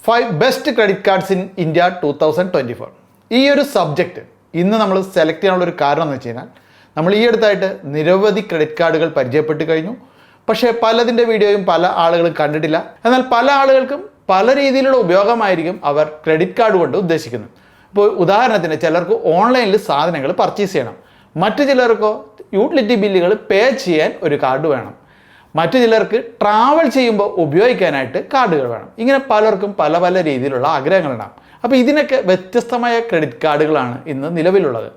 5 best credit cards in India 2024. ഈ ഒരു subject ഇന്ന് നമ്മൾ സെലക്ട് ചെയ്യാനുള്ള ഒരു കാരണം എന്ന് വെച്ച് കഴിഞ്ഞാൽ നമ്മൾ ഈ അടുത്തായിട്ട് നിരവധി ക്രെഡിറ്റ് കാർഡുകൾ പരിചയപ്പെട്ട് കഴിഞ്ഞു. പക്ഷേ പലതിൻ്റെ വീഡിയോയും പല ആളുകളും കണ്ടിട്ടില്ല. എന്നാൽ പല ആളുകൾക്കും പല രീതിയിലുള്ള ഉപയോഗമായിരിക്കും അവർ ക്രെഡിറ്റ് കാർഡ് കൊണ്ട് ഉദ്ദേശിക്കുന്നത്. ഇപ്പോൾ ഉദാഹരണത്തിന് ചിലർക്ക് ഓൺലൈനിൽ സാധനങ്ങൾ പർച്ചേസ് ചെയ്യണം, മറ്റു ചിലർക്കോ യൂട്ടിലിറ്റി ബില്ലുകൾ പേ ചെയ്യാൻ ഒരു കാർഡ് വേണം, മറ്റു ചിലർക്ക് ട്രാവൽ ചെയ്യുമ്പോൾ ഉപയോഗിക്കാനായിട്ട് കാർഡുകൾ വേണം. ഇങ്ങനെ പലർക്കും പല പല രീതിയിലുള്ള ആഗ്രഹങ്ങളുണ്ടാകും. അപ്പോൾ ഇതിനൊക്കെ വ്യത്യസ്തമായ ക്രെഡിറ്റ് കാർഡുകളാണ് ഇന്ന് നിലവിലുള്ളത്.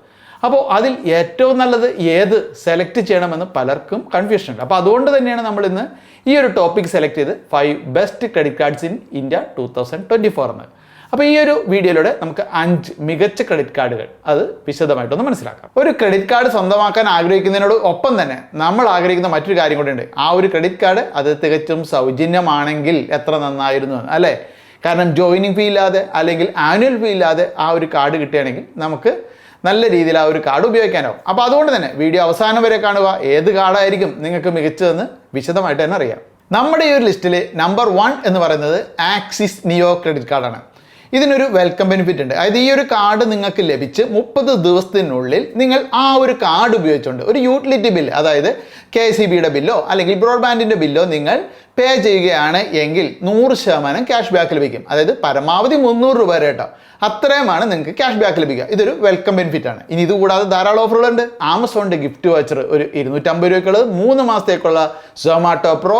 അപ്പോൾ അതിൽ ഏറ്റവും നല്ലത് ഏത് സെലക്ട് ചെയ്യണമെന്ന് പലർക്കും കൺഫ്യൂഷൻ ഉണ്ട്. അപ്പോൾ അതുകൊണ്ട് തന്നെയാണ് നമ്മൾ ഇന്ന് ഈ ഒരു ടോപ്പിക് സെലക്ട് ചെയ്ത് 5 best credit cards in India 2024 എന്ന്. അപ്പോൾ ഈ ഒരു വീഡിയോയിലൂടെ നമുക്ക് 5 മികച്ച ക്രെഡിറ്റ് കാർഡുകൾ അത് വിശദമായിട്ടൊന്ന് മനസ്സിലാക്കാം. ഒരു ക്രെഡിറ്റ് കാർഡ് സ്വന്തമാക്കാൻ ആഗ്രഹിക്കുന്നതിനോട് ഒപ്പം തന്നെ നമ്മൾ ആഗ്രഹിക്കുന്ന മറ്റൊരു കാര്യം കൂടെ ഉണ്ട്. ആ ഒരു ക്രെഡിറ്റ് കാർഡ് അത് തികച്ചും സൗജന്യമാണെങ്കിൽ എത്ര നന്നായിരുന്നു അല്ലേ? കാരണം ജോയിനിങ് ഫീ ഇല്ലാതെ അല്ലെങ്കിൽ ആനുവൽ ഫീ ഇല്ലാതെ ആ ഒരു കാർഡ് കിട്ടുകയാണെങ്കിൽ നമുക്ക് നല്ല രീതിയിൽ ആ ഒരു കാർഡ് ഉപയോഗിക്കാനാവും. അപ്പോൾ അതുകൊണ്ട് തന്നെ വീഡിയോ അവസാനം വരെ കാണുക. ഏത് കാർഡായിരിക്കും നിങ്ങൾക്ക് മികച്ചതെന്ന് വിശദമായിട്ട് തന്നെ അറിയാം. നമ്മുടെ ഈ ഒരു ലിസ്റ്റിൽ നമ്പർ 1 എന്ന് പറയുന്നത് ആക്സിസ് നിയോ ക്രെഡിറ്റ് കാർഡാണ്. ഇതിനൊരു വെൽക്കം ബെനിഫിറ്റ് ഉണ്ട്. അതായത് ഈ ഒരു കാർഡ് നിങ്ങൾക്ക് ലഭിച്ച് 30 ദിവസത്തിനുള്ളിൽ നിങ്ങൾ ആ ഒരു കാർഡ് ഉപയോഗിച്ചുകൊണ്ട് ഒരു യൂട്ടിലിറ്റി ബില്ല്, അതായത് KCBയുടെ ബില്ലോ അല്ലെങ്കിൽ ബ്രോഡ്ബാൻഡിൻ്റെ ബില്ലോ നിങ്ങൾ പേ ചെയ്യുകയാണ് എങ്കിൽ 100% ക്യാഷ് ബാക്ക് ലഭിക്കും. അതായത് പരമാവധി 300 രൂപ വരെ കേട്ടോ, അത്രയുമാണ് നിങ്ങൾക്ക് ക്യാഷ് ബാക്ക് ലഭിക്കുക. ഇതൊരു വെൽക്കം ബെനിഫിറ്റ് ആണ്. ഇനി ഇതുകൂടാതെ ധാരാളം ഓഫറുകളുണ്ട്. ആമസോണിൻ്റെ ഗിഫ്റ്റ് വൗച്ചർ ഒരു 250 രൂപയ്ക്കുള്ളത്, 3 മാസത്തേക്കുള്ള സൊമാറ്റോ പ്രോ,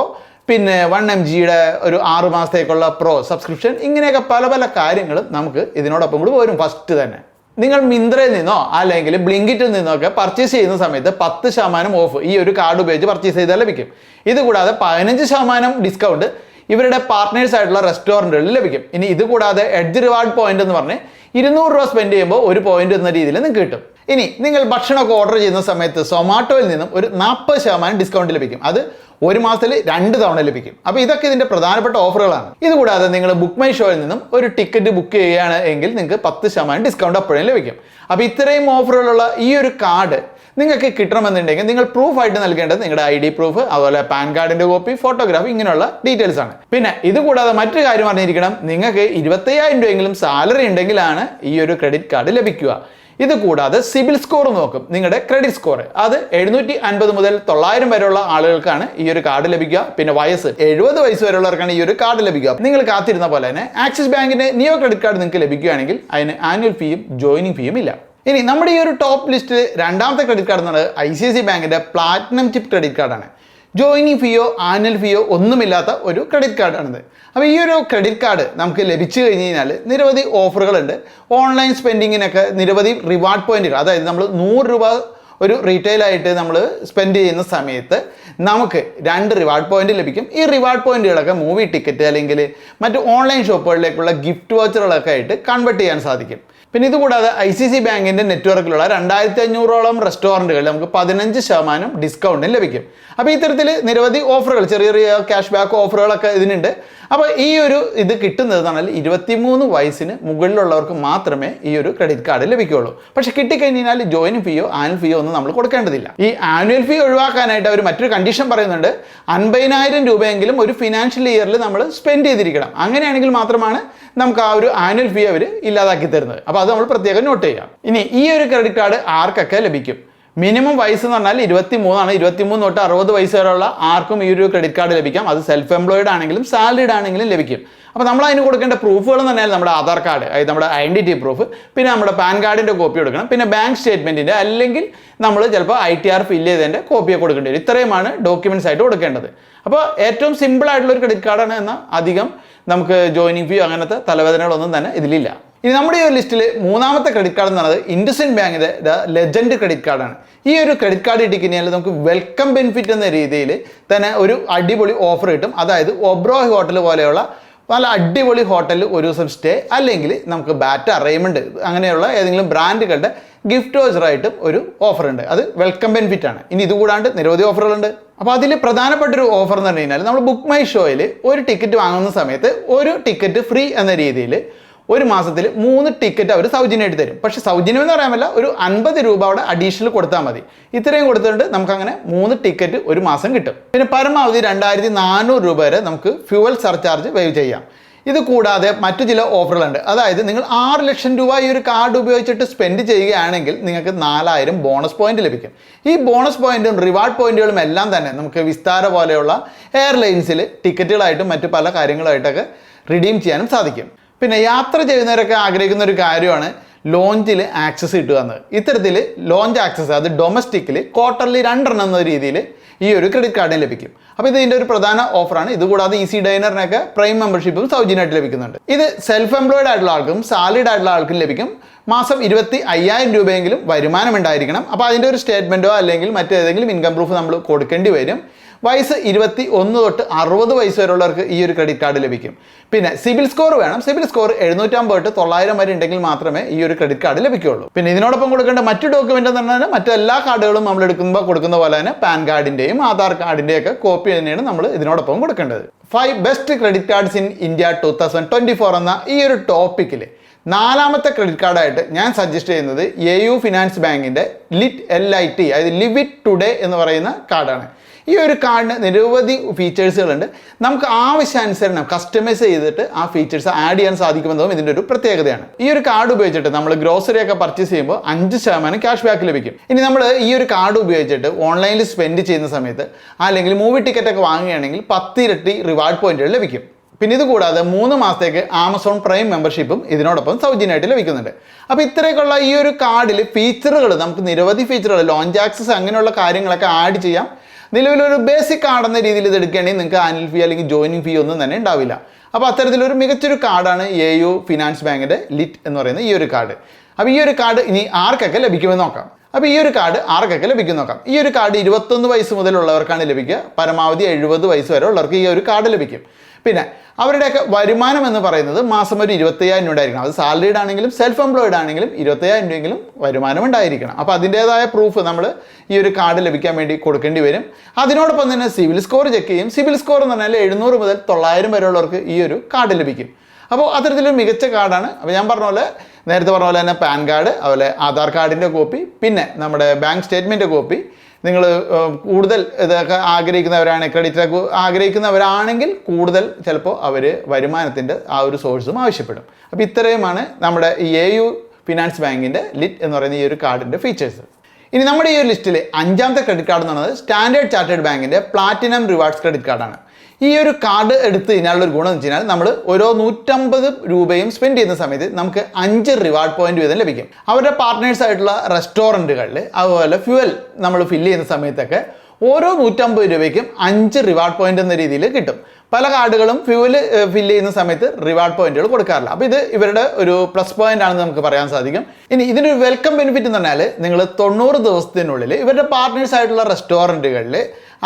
പിന്നെ 1 MGയുടെ ഒരു 6 മാസത്തേക്കുള്ള പ്രോ സബ്സ്ക്രിപ്ഷൻ, ഇങ്ങനെയൊക്കെ പല പല കാര്യങ്ങളും നമുക്ക് ഇതിനോടൊപ്പം കൂടി വരും. ഫസ്റ്റ് തന്നെ നിങ്ങൾ മിന്ത്രയിൽ നിന്നോ അല്ലെങ്കിൽ ബ്ലിങ്കിറ്റിൽ നിന്നോ ഒക്കെ പർച്ചേസ് ചെയ്യുന്ന സമയത്ത് 10% ഓഫ് ഈ ഒരു കാർഡ് ഉപയോഗിച്ച് പർച്ചേസ് ചെയ്താൽ ലഭിക്കും. ഇതുകൂടാതെ 15% ഡിസ്കൗണ്ട് ഇവരുടെ പാർട്ട്നേഴ്സ് ആയിട്ടുള്ള റെസ്റ്റോറൻറ്റുകളിൽ ലഭിക്കും. ഇനി ഇതുകൂടാതെ എഡ്ജ് റിവാർഡ് പോയിന്റ് എന്ന് പറഞ്ഞ് 200 രൂപ സ്പെൻഡ് ചെയ്യുമ്പോൾ ഒരു പോയിന്റ് എന്ന രീതിയിൽ നിങ്ങൾക്ക് കിട്ടും. ഇനി നിങ്ങൾ ഭക്ഷണമൊക്കെ ഓർഡർ ചെയ്യുന്ന സമയത്ത് സൊമാറ്റോയിൽ നിന്നും ഒരു 40% ഡിസ്കൗണ്ട് ലഭിക്കും. അത് ഒരു മാസത്തിൽ 2 തവണ ലഭിക്കും. അപ്പോൾ ഇതൊക്കെ ഇതിൻ്റെ പ്രധാനപ്പെട്ട ഓഫറുകളാണ്. ഇതുകൂടാതെ നിങ്ങൾ ബുക്ക് മൈ ഷോയിൽ നിന്നും ഒരു ടിക്കറ്റ് ബുക്ക് ചെയ്യുകയാണ് എങ്കിൽ നിങ്ങൾക്ക് 10% ഡിസ്കൗണ്ട് അപ്പോഴും ലഭിക്കും. അപ്പോൾ ഇത്രയും ഓഫറുകളുള്ള ഈ ഒരു കാർഡ് നിങ്ങൾക്ക് കിട്ടണമെന്നുണ്ടെങ്കിൽ നിങ്ങൾ പ്രൂഫായിട്ട് നൽകേണ്ടത് നിങ്ങളുടെ ID പ്രൂഫ്, അതുപോലെ പാൻ കാർഡിൻ്റെ കോപ്പി, ഫോട്ടോഗ്രാഫി, ഇങ്ങനെയുള്ള ഡീറ്റെയിൽസ് ആണ്. പിന്നെ ഇതുകൂടാതെ മറ്റൊരു കാര്യം അറിഞ്ഞിരിക്കണം, നിങ്ങൾക്ക് 25,000 രൂപയെങ്കിലും സാലറി ഉണ്ടെങ്കിലാണ് ഈ ഒരു ക്രെഡിറ്റ് കാർഡ് ലഭിക്കുക. ഇത് കൂടാതെ സിബിൽ സ്കോർ നോക്കും. നിങ്ങളുടെ ക്രെഡിറ്റ് സ്കോർ അത് 750 മുതൽ 900 വരെയുള്ള ആളുകൾക്കാണ് ഈ ഒരു കാർഡ് ലഭിക്കുക. പിന്നെ വയസ്സ് 70 വയസ്സ് വരെയുള്ളവർക്കാണ് ഈ ഒരു കാർഡ് ലഭിക്കുക. നിങ്ങൾ കാത്തിരുന്ന പോലെ തന്നെ ആക്സിസ് ബാങ്കിന്റെ നിയോ ക്രെഡിറ്റ് കാർഡ് നിങ്ങൾക്ക് ലഭിക്കുകയാണെങ്കിൽ അതിന് ആനുവൽ ഫീയും ജോയിനിങ് ഫീയും ഇല്ല. ഇനി നമ്മുടെ ഈ ഒരു ടോപ്പ് ലിസ്റ്റിൽ രണ്ടാമത്തെ ക്രെഡിറ്റ് കാർഡ് എന്നുള്ളത് ICICI ബാങ്കിന്റെ പ്ലാറ്റിനം ചിപ്പ് ക്രെഡിറ്റ് കാർഡാണ്. ജോയിനിങ് ഫീയോ ആനുവൽ ഫീയോ ഒന്നുമില്ലാത്ത ഒരു ക്രെഡിറ്റ് കാർഡാണിത്. അപ്പോൾ ഈ ഒരു ക്രെഡിറ്റ് കാർഡ് നമുക്ക് ലഭിച്ചു കഴിഞ്ഞ് കഴിഞ്ഞാൽ നിരവധി ഓഫറുകളുണ്ട്. ഓൺലൈൻ സ്പെൻഡിങ്ങിനൊക്കെ നിരവധി റിവാർഡ് പോയിന്റുകൾ, അതായത് നമ്മൾ 100 രൂപ ഒരു റീറ്റെയിലായിട്ട് നമ്മൾ സ്പെൻഡ് ചെയ്യുന്ന സമയത്ത് നമുക്ക് 2 റിവാർഡ് പോയിന്റ് ലഭിക്കും. ഈ റിവാർഡ് പോയിന്റുകളൊക്കെ മൂവി ടിക്കറ്റ് അല്ലെങ്കിൽ മറ്റ് ഓൺലൈൻ ഷോപ്പുകളിലേക്കുള്ള ഗിഫ്റ്റ് വൗച്ചറുകളൊക്കെ ആയിട്ട് കൺവേർട്ട് ചെയ്യാൻ സാധിക്കും. പിന്നെ ഇതുകൂടാതെ ICICI ബാങ്കിൻ്റെ നെറ്റ്വർക്കിലുള്ള 2500ഓളം റെസ്റ്റോറൻറ്റുകളിൽ നമുക്ക് 15% ഡിസ്കൗണ്ടും ലഭിക്കും. അപ്പോൾ ഇത്തരത്തിൽ നിരവധി ഓഫറുകൾ, ചെറിയ ചെറിയ ക്യാഷ് ബാക്ക് ഓഫറുകളൊക്കെ ഇതിനുണ്ട്. അപ്പോൾ ഈ ഒരു ഇത് കിട്ടുന്നത് പറഞ്ഞാൽ 23 വയസ്സിന് മുകളിലുള്ളവർക്ക് മാത്രമേ ഈ ഒരു ക്രെഡിറ്റ് കാർഡ് ലഭിക്കുകയുള്ളൂ. പക്ഷെ കിട്ടിക്കഴിഞ്ഞാൽ ജോയിനിങ് ഫീയോ ആനുവൽ ഫീയോ ഒന്നും നമ്മൾ കൊടുക്കേണ്ടതില്ല. ഈ ആനുവൽ ഫീ ഒഴിവാക്കാനായിട്ട് അവർ മറ്റൊരു കണ്ടീഷൻ പറയുന്നുണ്ട്. 50,000 രൂപയെങ്കിലും ഒരു ഫിനാൻഷ്യൽ ഇയറിൽ നമ്മൾ സ്പെൻഡ് ചെയ്തിരിക്കണം. അങ്ങനെയാണെങ്കിൽ മാത്രമാണ് നമുക്ക് ആ ഒരു ആനുവൽ ഫീ അവർ ഇല്ലാതാക്കി തരുന്നത്. അപ്പോൾ അത് നമ്മൾ പ്രത്യേകം നോട്ട് ചെയ്യാം. ഇനി ഈ ഒരു ക്രെഡിറ്റ് കാർഡ് ആർക്കൊക്കെ ലഭിക്കും? മിനിമം വയസ്സ് എന്ന് പറഞ്ഞാൽ 23 ആണ്. 23 തൊട്ട് 60 വയസ്സ് വരെയുള്ള ആർക്കും ഈ ഒരു ക്രെഡിറ്റ് കാർഡ് ലഭിക്കാം. അത് സെൽഫ് എംപ്ലോയിഡ് ആണെങ്കിലും സാലറിഡ് ആണെങ്കിലും ലഭിക്കും. അപ്പോൾ നമ്മൾ അതിന് കൊടുക്കേണ്ട പ്രൂഫുകൾ എന്ന് പറഞ്ഞാൽ നമ്മുടെ ആധാർ കാർഡ്, അതായത് നമ്മുടെ ഐഡൻറ്റിറ്റി പ്രൂഫ്, പിന്നെ നമ്മുടെ പാൻ കാർഡിൻ്റെ കോപ്പി കൊടുക്കണം, പിന്നെ ബാങ്ക് സ്റ്റേറ്റ്മെൻറ്റിൻ്റെ അല്ലെങ്കിൽ നമ്മൾ ചിലപ്പോൾ ITR ഫില്ല് ചെയ്തതിൻ്റെ കോപ്പിയൊക്കെ കൊടുക്കേണ്ടി വരും. ഇത്രയുമാണ് ഡോക്യുമെൻറ്റ്സ് ആയിട്ട് കൊടുക്കേണ്ടത്. അപ്പോൾ ഏറ്റവും സിമ്പിൾ ആയിട്ടുള്ള ഒരു ക്രെഡിറ്റ് കാർഡാണ്. എന്നാൽ അധികം നമുക്ക് ജോയിനിങ് ഫീ അങ്ങനത്തെ തലവേദനകളൊന്നും തന്നെ ഇതിലില്ല. ഇനി നമ്മുടെ ഈ ഒരു ലിസ്റ്റിൽ മൂന്നാമത്തെ ക്രെഡിറ്റ് കാർഡ് എന്ന് പറയുന്നത് ഇൻഡസ്ഇൻഡ് ബാങ്കിൻ്റെ ലെജൻഡ് ക്രെഡിറ്റ് കാർഡാണ്. ഈ ഒരു ക്രെഡിറ്റ് കാർഡ് കിട്ടിക്കഴിഞ്ഞാൽ നമുക്ക് വെൽക്കം ബെനിഫിറ്റ് എന്ന രീതിയിൽ തന്നെ ഒരു അടിപൊളി ഓഫർ കിട്ടും. അതായത് ഒബ്രോയ് ഹോട്ടൽ പോലെയുള്ള നല്ല അടിപൊളി ഹോട്ടലിൽ ഒരു ദിവസം സ്റ്റേ, അല്ലെങ്കിൽ നമുക്ക് ബാറ്റ, റെയ്മണ്ട് അങ്ങനെയുള്ള ഏതെങ്കിലും ബ്രാൻഡുകളുടെ ഗിഫ്റ്റ് വൗച്ചറായിട്ടും ഒരു ഓഫർ ഉണ്ട്. അത് വെൽക്കം ബെനിഫിറ്റ് ആണ്. ഇനി ഇതുകൂടാണ്ട് നിരവധി ഓഫറുകളുണ്ട്. അപ്പോൾ അതിൽ പ്രധാനപ്പെട്ടൊരു ഓഫർ എന്ന് പറഞ്ഞു കഴിഞ്ഞാൽ നമ്മൾ ബുക്ക് മൈ ഷോയിൽ ഒരു ടിക്കറ്റ് വാങ്ങുന്ന സമയത്ത് ഒരു ടിക്കറ്റ് ഫ്രീ എന്ന രീതിയിൽ ഒരു മാസത്തിൽ 3 ടിക്കറ്റ് അവർ സൗജന്യമായിട്ട് തരും. പക്ഷേ സൗജന്യം എന്ന് പറയാമല്ല, ഒരു 50 രൂപ അവിടെ അഡീഷണൽ കൊടുത്താൽ മതി. ഇത്രയും കൊടുത്തിട്ട് നമുക്കങ്ങനെ 3 ടിക്കറ്റ് ഒരു മാസം കിട്ടും. പിന്നെ പരമാവധി 2400 രൂപ വരെ നമുക്ക് ഫ്യൂവൽ സർചാർജ് വേവ് ചെയ്യാം. ഇത് കൂടാതെ മറ്റു ചില ഓഫറുകളുണ്ട്. അതായത് നിങ്ങൾ 6 ലക്ഷം രൂപ ഈ ഒരു കാർഡ് ഉപയോഗിച്ചിട്ട് സ്പെൻഡ് ചെയ്യുകയാണെങ്കിൽ നിങ്ങൾക്ക് 4000 ബോണസ് പോയിന്റ് ലഭിക്കും. ഈ ബോണസ് പോയിന്റും റിവാർഡ് പോയിന്റുകളും എല്ലാം തന്നെ നമുക്ക് വിസ്താര പോലെയുള്ള എയർലൈൻസിൽ ടിക്കറ്റുകളായിട്ടും മറ്റു പല കാര്യങ്ങളായിട്ടൊക്കെ റിഡീം ചെയ്യാനും സാധിക്കും. പിന്നെ യാത്ര ചെയ്യുന്നവരൊക്കെ ആഗ്രഹിക്കുന്ന ഒരു കാര്യമാണ് ലോഞ്ചിൽ ആക്സസ് കിട്ടുക എന്നത്. ഇത്തരത്തിൽ ലോഞ്ച് ആക്സസ് അത് ഡൊമസ്റ്റിക്കിൽ ക്വാർട്ടർലി 2 എന്ന രീതിയിൽ ഈ ഒരു ക്രെഡിറ്റ് കാർഡിന് ലഭിക്കും. അപ്പോൾ ഇത് ഇതിൻ്റെ ഒരു പ്രധാന ഓഫറാണ്. ഇതുകൂടാതെ ഈസി ഡൈനറിനൊക്കെ പ്രൈം മെമ്പർഷിപ്പും സൗജന്യമായിട്ട് ലഭിക്കുന്നുണ്ട്. ഇത് സെൽഫ് എംപ്ലോയിഡ് ആയിട്ടുള്ള ആൾക്കും സാലറിഡ് ആയിട്ടുള്ള ആൾക്കും ലഭിക്കും. മാസം 25,000 രൂപയെങ്കിലും വരുമാനം ഉണ്ടായിരിക്കണം. അപ്പോൾ അതിൻ്റെ ഒരു സ്റ്റേറ്റ്മെൻറ്റോ അല്ലെങ്കിൽ മറ്റേതെങ്കിലും ഇൻകം പ്രൂഫ് നമ്മൾ കൊടുക്കേണ്ടി വരും. വയസ്സ് 21 തൊട്ട് 60 വയസ്സ് വരെയുള്ളവർക്ക് ഈ ഒരു ക്രെഡിറ്റ് കാർഡ് ലഭിക്കും. പിന്നെ സിബിൽ സ്കോർ വേണം. സിബിൽ സ്കോർ 750 തൊട്ട് 900 വരെ ഉണ്ടെങ്കിൽ മാത്രമേ ഈ ഒരു ക്രെഡിറ്റ് കാർഡ് ലഭിക്കുകയുള്ളൂ. പിന്നെ ഇതിനോടൊപ്പം കൊടുക്കേണ്ട മറ്റു ഡോക്യുമെന്റ് എന്ന് പറഞ്ഞാൽ മറ്റെല്ലാ കാർഡുകളും നമ്മൾ എടുക്കുമ്പോൾ കൊടുക്കുന്ന പോലെ തന്നെ പാൻ കാർഡിന്റെയും ആധാർ കാർഡിന്റെയും ഒക്കെ കോപ്പി തന്നെയാണ് നമ്മൾ ഇതിനോടൊപ്പം കൊടുക്കേണ്ടത്. 5 best credit cards in India 2024 എന്ന ഈ ഒരു ടോപ്പിക്കിൽ 4ാമത്തെ ക്രെഡിറ്റ് കാർഡായിട്ട് ഞാൻ സജസ്റ്റ് ചെയ്യുന്നത് AU ഫിനാൻസ് ബാങ്കിന്റെ LIT അതായത് ലിവ് ഇറ്റ് ടുഡേ എന്ന് പറയുന്ന കാർഡാണ്. ഈ ഒരു കാർഡിന് നിരവധി ഫീച്ചേഴ്സുകളുണ്ട്. നമുക്ക് ആവശ്യാനുസരണം കസ്റ്റമൈസ് ചെയ്തിട്ട് ആ ഫീച്ചേഴ്സ് ആഡ് ചെയ്യാൻ സാധിക്കുമെന്നതും ഇതിൻ്റെ ഒരു പ്രത്യേകതയാണ്. ഈ ഒരു കാർഡ് ഉപയോഗിച്ചിട്ട് നമ്മൾ ഗ്രോസറി ഒക്കെ പർച്ചേസ് ചെയ്യുമ്പോൾ 5% ക്യാഷ് ബാക്ക് ലഭിക്കും. ഇനി നമ്മൾ ഈ ഒരു കാർഡ് ഉപയോഗിച്ചിട്ട് ഓൺലൈനിൽ സ്പെൻഡ് ചെയ്യുന്ന സമയത്ത് അല്ലെങ്കിൽ മൂവി ടിക്കറ്റ് ഒക്കെ വാങ്ങുകയാണെങ്കിൽ 10 ഇരട്ടി റിവാർഡ് പോയിന്റുകൾ ലഭിക്കും. പിന്നെ ഇത് കൂടാതെ 3 മാസത്തേക്ക് ആമസോൺ പ്രൈം മെമ്പർഷിപ്പും ഇതിനോടൊപ്പം സൗജന്യമായിട്ട് ലഭിക്കുന്നുണ്ട്. അപ്പോൾ ഇത്രയൊക്കെയുള്ള ഈ ഒരു കാർഡിൽ ഫീച്ചറുകൾ നമുക്ക് നിരവധി ഫീച്ചറുകൾ ലോഞ്ച് ആക്സസ് അങ്ങനെയുള്ള കാര്യങ്ങളൊക്കെ ആഡ് ചെയ്യാം. നിലവിലൊരു ബേസിക് കാർഡ് എന്ന രീതിയിൽ ഇത് എടുക്കുകയാണെങ്കിൽ നിങ്ങൾക്ക് ആനുവൽ ഫീ അല്ലെങ്കിൽ ജോയിനിങ് ഫീ ഒന്നും തന്നെ ഉണ്ടാവില്ല. അപ്പോൾ അത്തരത്തിലൊരു മികച്ചൊരു കാർഡാണ് AU ഫിനാൻസ് ബാങ്കിൻ്റെ ലിറ്റ് എന്ന് പറയുന്ന ഈ ഒരു കാർഡ്. അപ്പോൾ ഈ ഒരു കാർഡ് ഇനി ആർക്കൊക്കെ ലഭിക്കുമെന്ന് നോക്കാം. അപ്പോൾ ഈ ഒരു കാർഡ് ആർക്കൊക്കെ ലഭിക്കും നോക്കാം. ഈ ഒരു കാർഡ് 21 വയസ്സ് മുതലുള്ളവർക്കാണ് ലഭിക്കുക. പരമാവധി 70 വയസ്സ് വരെ ഉള്ളവർക്ക് ഈ ഒരു കാർഡ് ലഭിക്കും. പിന്നെ അവരുടെയൊക്കെ വരുമാനം എന്ന് പറയുന്നത് മാസം ഒരു 25,000 രൂപ ഉണ്ടായിരിക്കണം. അത് സാലറീഡ് ആണെങ്കിലും സെൽഫ് എംപ്ലോയിഡ് ആണെങ്കിലും 25,000 രൂപയെങ്കിലും വരുമാനം ഉണ്ടായിരിക്കണം. അപ്പോൾ അതിൻ്റേതായ പ്രൂഫ് നമ്മൾ ഈ ഒരു കാർഡ് ലഭിക്കാൻ വേണ്ടി കൊടുക്കേണ്ടി വരും. അതിനോടൊപ്പം തന്നെ സിവിൽ സ്കോർ ചെക്ക് ചെയ്യും. സിവിൽ സ്കോർ എന്ന് പറഞ്ഞാൽ 700 മുതൽ 900 വരെയുള്ളവർക്ക് ഈ ഒരു കാർഡ് ലഭിക്കും. അപ്പോൾ അത്തരത്തിലൊരു മികച്ച കാർഡാണ്. അപ്പോൾ ഞാൻ പറഞ്ഞ പോലെ നേരത്തെ പറഞ്ഞ പോലെ തന്നെ പാൻ കാർഡ്, അതുപോലെ ആധാർ കാർഡിൻ്റെ കോപ്പി, പിന്നെ നമ്മുടെ ബാങ്ക് സ്റ്റേറ്റ്മെൻറ്റ് കോപ്പി. നിങ്ങൾ കൂടുതൽ ഇതൊക്കെ ആഗ്രഹിക്കുന്നവരാണ്, ക്രെഡിറ്റ് ആഗ്രഹിക്കുന്നവരാണെങ്കിൽ കൂടുതൽ ചിലപ്പോൾ അവർ വരുമാനത്തിൻ്റെ ആ ഒരു സോഴ്സും ആവശ്യപ്പെടും. അപ്പോൾ ഇത്രയുമാണ് നമ്മുടെ ഈ AU ഫിനാൻസ് ബാങ്കിൻ്റെ ലിറ്റ് എന്ന് പറയുന്ന ഈ ഒരു കാർഡിൻ്റെ ഫീച്ചേഴ്സ്. ഇനി നമ്മുടെ ഈ ഒരു ലിസ്റ്റിൽ 5ാമത്തെ ക്രെഡിറ്റ് കാർഡ് എന്ന് പറയുന്നത് സ്റ്റാൻഡേർഡ് ചാർട്ടേഡ് ബാങ്കിൻ്റെ പ്ലാറ്റിനം റിവാർഡ്സ് ക്രെഡിറ്റ് കാർഡാണ്. ഈ ഒരു കാർഡ് എടുത്ത് കഴിഞ്ഞാലുള്ള ഒരു ഗുണം എന്ന് വെച്ച് കഴിഞ്ഞാൽ നമ്മൾ ഓരോ 150 രൂപയും സ്പെൻഡ് ചെയ്യുന്ന സമയത്ത് നമുക്ക് 5 റിവാർഡ് പോയിന്റ് വീതം ലഭിക്കും. അവരുടെ പാർട്ട്നേഴ്സ് ആയിട്ടുള്ള റെസ്റ്റോറൻറ്റുകളിൽ അതുപോലെ ഫ്യൂവൽ നമ്മൾ ഫില്ല് ചെയ്യുന്ന സമയത്തൊക്കെ ഓരോ 150 രൂപയ്ക്കും 5 റിവാർഡ് പോയിന്റ് എന്ന രീതിയിൽ കിട്ടും. പല കാർഡുകളും ഫ്യൂവൽ ഫില്ല് ചെയ്യുന്ന സമയത്ത് റിവാർഡ് പോയിന്റുകൾ കൊടുക്കാറില്ല. അപ്പോൾ ഇത് ഇവരുടെ ഒരു പ്ലസ് പോയിന്റ് ആണെന്ന് നമുക്ക് പറയാൻ സാധിക്കും. ഇനി ഇതിൻ്റെ ഒരു വെൽക്കം ബെനിഫിറ്റ് എന്ന് പറഞ്ഞാൽ നിങ്ങൾ 90 ദിവസത്തിനുള്ളിൽ ഇവരുടെ പാർട്ട്നേഴ്സ് ആയിട്ടുള്ള റെസ്റ്റോറൻറ്റുകളിൽ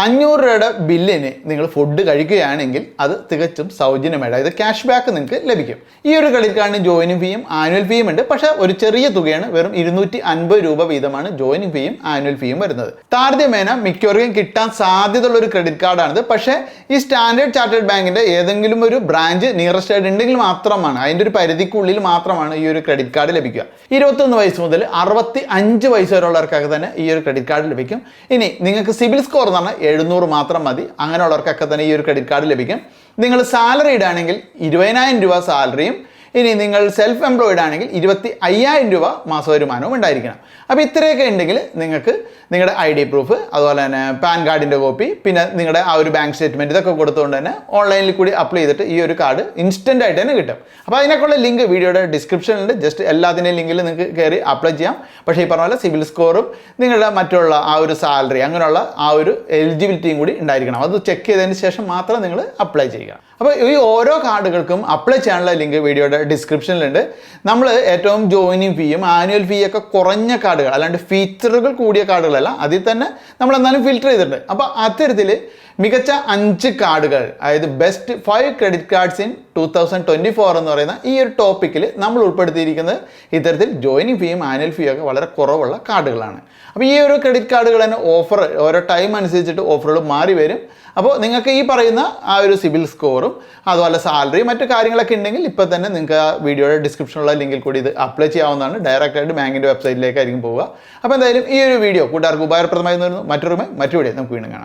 500 രൂപയുടെ ബില്ലിന് നിങ്ങൾ ഫുഡ് കഴിക്കുകയാണെങ്കിൽ അത് തികച്ചും സൗജന്യമായിട്ട് അതായത് ക്യാഷ് ബാക്ക് നിങ്ങൾക്ക് ലഭിക്കും. ഈ ഒരു ക്രെഡിറ്റ് കാർഡിന് ജോയിനിങ് ഫീയും ആനുവൽ ഫീയും ഉണ്ട്. പക്ഷേ ഒരു ചെറിയ തുകയാണ്, വെറും 250 രൂപ വീതമാണ് ജോയിനിങ് ഫീയും ആനുവൽ ഫീയും വരുന്നത്. താരതമ്യേന മിക്കവർക്കും കിട്ടാൻ സാധ്യതയുള്ള ഒരു ക്രെഡിറ്റ് കാർഡാണിത്. പക്ഷേ ഈ സ്റ്റാൻഡേർഡ് ചാർട്ടേഡ് ബാങ്കിൻ്റെ ഏതെങ്കിലും ഒരു ബ്രാഞ്ച് നിയറസ്റ്റ് ആയിട്ട് ഉണ്ടെങ്കിൽ മാത്രമാണ്, അതിൻ്റെ ഒരു പരിധിക്കുള്ളിൽ മാത്രമാണ് ഈ ഒരു ക്രെഡിറ്റ് കാർഡ് ലഭിക്കുക. 21 വയസ്സ് മുതൽ 65 വയസ്സ് വരെയുള്ളവർക്കൊക്കെ തന്നെ ഈ ഒരു ക്രെഡിറ്റ് കാർഡ് ലഭിക്കും. ഇനി നിങ്ങൾക്ക് സിബിൽ സ്കോർ എന്ന് പറഞ്ഞാൽ 700 മാത്രം മതി. അങ്ങനെയുള്ളവർക്കൊക്കെ തന്നെ ഈ ഒരു ക്രെഡിറ്റ് കാർഡ് ലഭിക്കും. നിങ്ങൾ സാലറീഡ് ആണെങ്കിൽ 20,000 രൂപ സാലറിയും ഇനി നിങ്ങൾ സെൽഫ് എംപ്ലോയിഡ് ആണെങ്കിൽ 25,000 രൂപ മാസ വരുമാനവും ഉണ്ടായിരിക്കണം. അപ്പോൾ ഇത്രയൊക്കെ ഉണ്ടെങ്കിൽ നിങ്ങൾക്ക് നിങ്ങളുടെ ID പ്രൂഫ്, അതുപോലെ തന്നെ പാൻ കാർഡിൻ്റെ കോപ്പി, പിന്നെ നിങ്ങളുടെ ആ ഒരു ബാങ്ക് സ്റ്റേറ്റ്മെൻറ്റ് ഇതൊക്കെ കൊടുത്തുകൊണ്ട് തന്നെ ഓൺലൈനിൽ കൂടി അപ്ലൈ ചെയ്തിട്ട് ഈ ഒരു കാർഡ് ഇൻസ്റ്റൻ്റ് ആയിട്ട് തന്നെ കിട്ടും. അപ്പോൾ അതിനൊക്കെയുള്ള ലിങ്ക് വീഡിയോയുടെ ഡിസ്ക്രിപ്ഷനിലുണ്ട്. ജസ്റ്റ് എല്ലാത്തിൻ്റെയും ലിങ്കിൽ നിങ്ങൾക്ക് കയറി അപ്ലൈ ചെയ്യാം. പക്ഷേ ഈ പറഞ്ഞ പോലെ സിബിൽ സ്കോറും നിങ്ങളുടെ മറ്റുള്ള ആ ഒരു സാലറി അങ്ങനെയുള്ള ആ ഒരു എലിജിബിലിറ്റിയും കൂടി ഉണ്ടായിരിക്കണം. അത് ചെക്ക് ചെയ്തതിന് ശേഷം മാത്രം നിങ്ങൾ അപ്ലൈ ചെയ്യുക. അപ്പോൾ ഈ ഓരോ കാർഡുകൾക്കും അപ്ലൈ ചെയ്യാനുള്ള ലിങ്ക് വീഡിയോയുടെ ഡിസ്ക്രിപ്ഷനിലുണ്ട്. നമ്മൾ ഏറ്റവും ജോയിനിങ് ഫീയും ആനുവൽ ഫീ ഒക്കെ കുറഞ്ഞ കാർഡുകൾ, അല്ലാണ്ട് ഫീച്ചറുകൾ കൂടിയ കാർഡുകളല്ല, അതിൽ തന്നെ നമ്മൾ എന്നാലും ഫിൽറ്റർ ചെയ്തിട്ടുണ്ട്. അപ്പോൾ അത്തരത്തിൽ മികച്ച 5 കാർഡുകൾ, അതായത് ബെസ്റ്റ് 5 ക്രെഡിറ്റ് കാർഡ്സ് ഇൻ 2024 എന്ന് പറയുന്ന ഈ ഒരു ടോപ്പിക്കിൽ നമ്മൾ ഉൾപ്പെടുത്തിയിരിക്കുന്നത് ഇത്തരത്തിൽ ജോയിനിങ് ഫീയും ആനുവൽ ഫീയും ഒക്കെ വളരെ കുറവുള്ള കാർഡുകളാണ്. അപ്പോൾ ഈ ഒരു ക്രെഡിറ്റ് കാർഡുകൾ തന്നെ ഓഫർ ഓരോ ടൈം അനുസരിച്ചിട്ട് ഓഫറുകൾ മാറി വരും. അപ്പോൾ നിങ്ങൾക്ക് ഈ പറയുന്ന ആ ഒരു സിബിൽ സ്കോറും അതുപോലെ സാലറി മറ്റു കാര്യങ്ങളൊക്കെ ഉണ്ടെങ്കിൽ ഇപ്പോൾ തന്നെ നിങ്ങൾക്ക് ആ വീഡിയോയുടെ ഡിസ്ക്രിപ്ഷനിലുള്ള ലിങ്കിൽ കൂടി ഇത് അപ്ലൈ ചെയ്യാവുന്നതാണ്. ഡയറക്റ്റായിട്ട് ബാങ്കിൻ്റെ വെബ്സൈറ്റിലേക്കായിരിക്കും പോവുക. അപ്പോൾ എന്തായാലും ഈ ഒരു വീഡിയോ കൂട്ടുകാർക്ക് ഉപകാരപ്രദമായി വരുന്നു. മറ്റൊരു വീഡിയോ നമുക്ക് വീണ്ടും കാണാം.